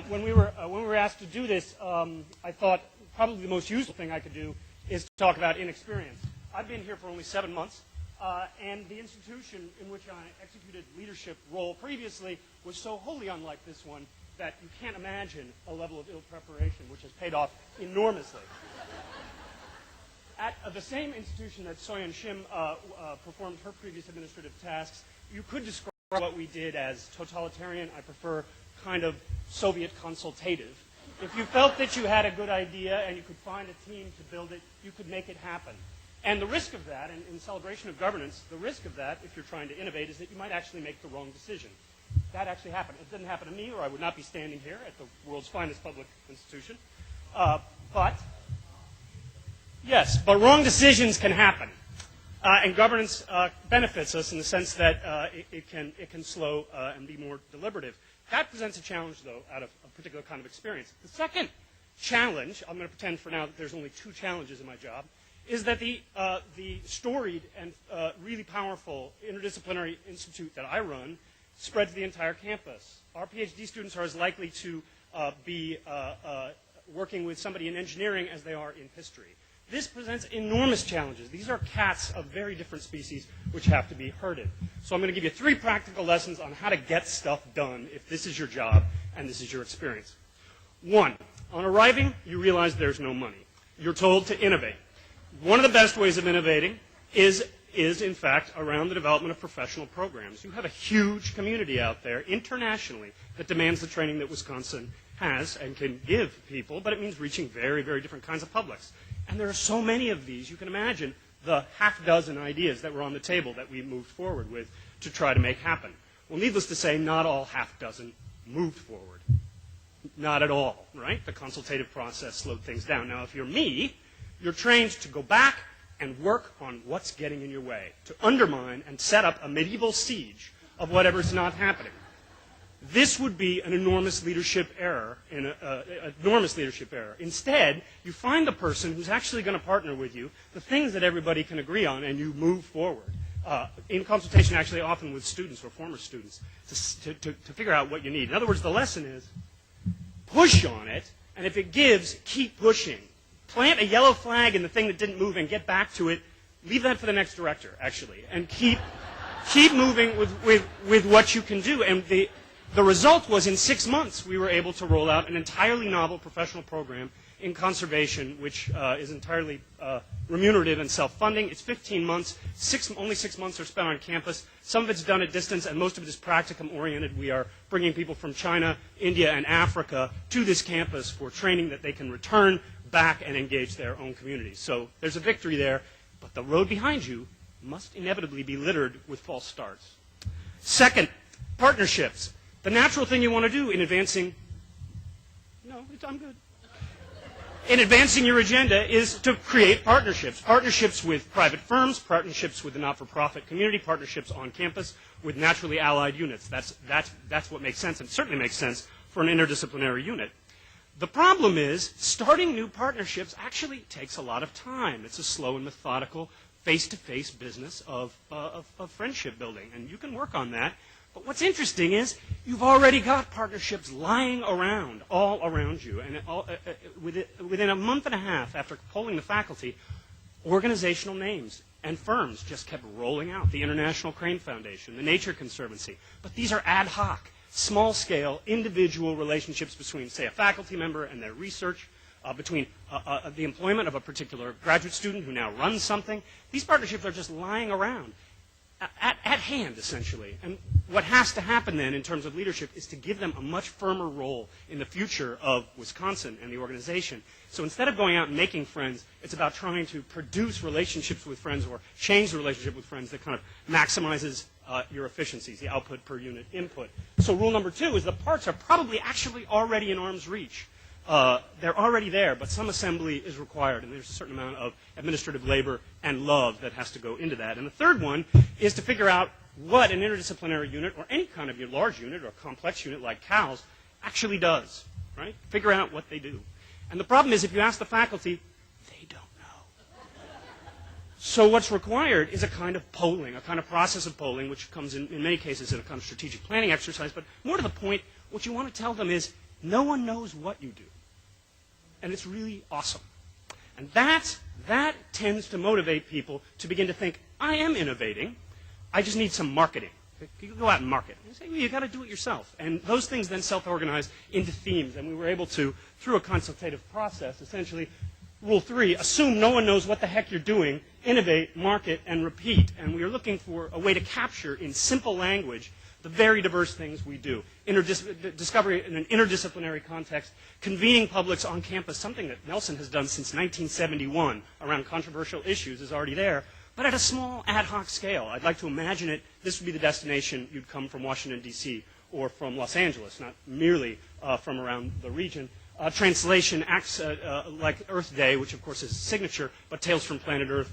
When we were asked to do this, I thought probably the most useful thing I could do is to talk about inexperience. I've been here for only 7 months, and the institution in which I executed leadership role previously was so wholly unlike this one that you can't imagine a level of ill preparation, which has paid off enormously. At the same institution that Soyeon Shim performed her previous administrative tasks, you could describe what we did as totalitarian. I prefer kind of Soviet consultative. If you felt that you had a good idea and you could find a team to build it, you could make it happen. And the risk of that, and in celebration of governance, the risk of that, if you're trying to innovate, is that you might actually make the wrong decision. That actually happened. It didn't happen to me, or I would not be standing here at the world's finest public institution. But wrong decisions can happen. And governance benefits us in the sense that it can slow and be more deliberative. That presents a challenge, though, out of a particular kind of experience. The second challenge, I'm going to pretend for now that there's only 2 challenges in my job, is that the storied and really powerful interdisciplinary institute that I run spreads the entire campus. Our PhD students are as likely to be working with somebody in engineering as they are in history. This presents enormous challenges. These are cats of very different species which have to be herded. So I'm going to give you 3 practical lessons on how to get stuff done if this is your job and this is your experience. 1, on arriving, you realize there's no money. You're told to innovate. One of the best ways of innovating is in fact around the development of professional programs. You have a huge community out there internationally that demands the training that Wisconsin has and can give people, but it means reaching very, very different kinds of publics. And there are so many of these, you can imagine the half-dozen ideas that were on the table that we moved forward with to try to make happen. Well, needless to say, not all half-dozen moved forward. Not at all, right? The consultative process slowed things down. Now, if you're me, you're trained to go back and work on what's getting in your way, to undermine and set up a medieval siege of whatever's not happening. This would be an enormous leadership error. Instead, you find the person who's actually going to partner with you, the things that everybody can agree on, and you move forward. In consultation, actually, often with students or former students, to figure out what you need. In other words, the lesson is push on it, and if it gives, keep pushing. Plant a yellow flag in the thing that didn't move and get back to it. Leave that for the next director, actually, and keep moving with what you can do. And the result was in 6 months we were able to roll out an entirely novel professional program in conservation, which is entirely remunerative and self-funding. It's 15 months. Only 6 months are spent on campus. Some of it's done at distance, and most of it is practicum-oriented. We are bringing people from China, India, and Africa to this campus for training that they can return back and engage their own communities. So there's a victory there, but the road behind you must inevitably be littered with false starts. Second, partnerships. The natural thing you want to do in advancing... No, I'm good. In advancing your agenda is to create partnerships. Partnerships with private firms, partnerships with the not-for-profit community, partnerships on campus with naturally allied units. That's what makes sense, and certainly makes sense for an interdisciplinary unit. The problem is, starting new partnerships actually takes a lot of time. It's a slow and methodical, face-to-face business of friendship building, and you can work on that. But what's interesting is you've already got partnerships lying around, all around you. And within a month and a half after polling the faculty, organizational names and firms just kept rolling out. The International Crane Foundation, the Nature Conservancy. But these are ad hoc, small-scale, individual relationships between, say, a faculty member and their research, between the employment of a particular graduate student who now runs something. These partnerships are just lying around. At hand, essentially. And what has to happen then in terms of leadership is to give them a much firmer role in the future of Wisconsin and the organization. So instead of going out and making friends, it's about trying to produce relationships with friends or change the relationship with friends that kind of maximizes your efficiencies, the output per unit input. So rule number 2 is the parts are probably actually already in arm's reach. They're already there, but some assembly is required, and there's a certain amount of administrative labor and love that has to go into that. And the third one is to figure out what an interdisciplinary unit or any kind of large unit or complex unit like CALS actually does, right? Figure out what they do. And the problem is if you ask the faculty, they don't know. So what's required is a kind of polling, a kind of process of polling, which comes in many cases in a kind of strategic planning exercise, but more to the point, what you want to tell them is, no one knows what you do. And it's really awesome. And that tends to motivate people to begin to think, I am innovating, I just need some marketing. You go out and market. You say, well, you got to do it yourself. And those things then self-organize into themes. And we were able to, through a consultative process, essentially, rule 3, assume no one knows what the heck you're doing, innovate, market, and repeat. And we are looking for a way to capture in simple language the very diverse things we do. Discovery in an interdisciplinary context, convening publics on campus, something that Nelson has done since 1971 around controversial issues is already there, but at a small ad hoc scale. I'd like to imagine it, this would be the destination you'd come from Washington, D.C., or from Los Angeles, not merely from around the region. Translation acts like Earth Day, which of course is a signature, but Tales from Planet Earth,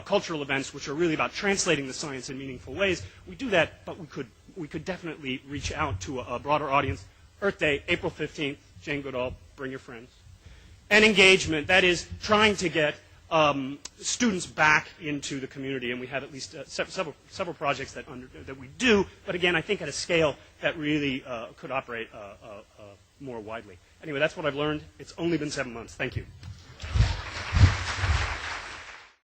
cultural events, which are really about translating the science in meaningful ways. We do that, but we could definitely reach out to a broader audience. Earth Day, April 15th, Jane Goodall, bring your friends. And engagement, that is trying to get students back into the community, and we have at least several projects that we do, but again, I think at a scale that really could operate more widely. Anyway, that's what I've learned. It's only been 7 months. Thank you.